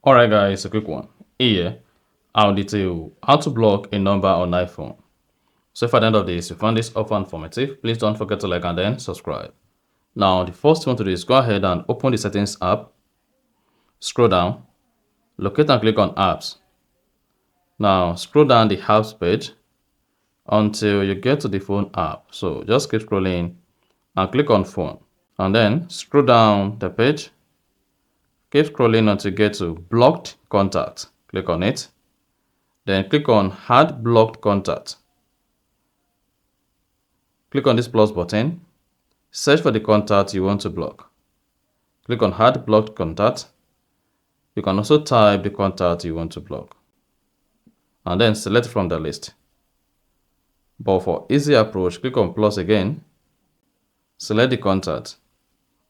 Alright guys, a quick one. Here, I'll detail how to block a number on iPhone. So if at the end of this you found this offer informative, please don't forget to like and then subscribe. Now the first thing to do is go ahead and open the settings app, scroll down, locate and click on apps. Now scroll down the apps page until you get to the phone app. So just keep scrolling and click on phone, and then scroll down the page. Keep scrolling until you get to blocked contact. Click on it. Then click on add blocked contact. Click on this plus button. Search for the contact you want to block. Click on add blocked contact. You can also type the contact you want to block, and then select from the list. But for easy approach, click on plus again. Select the contact.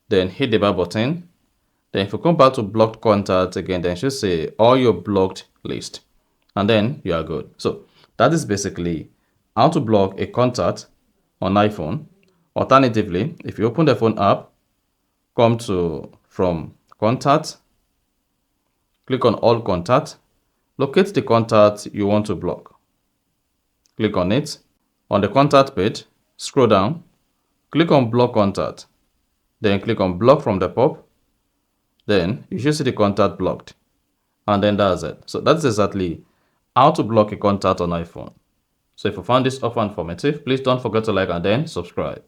Then hit the back button. Then if you come back to blocked contact again, then it should say all your blocked list, and then you are good. So that is basically how to block a contact on iPhone. Alternatively, if you open the phone app, come to from contact, click on all contact, locate the contact you want to block. Click on it. On the contact page, scroll down, click on block contact, then click on block from the pop. Then you should see the contact blocked, and then that's it. So that's exactly how to block a contact on iPhone. So if you found this offer informative, please don't forget to like and then subscribe.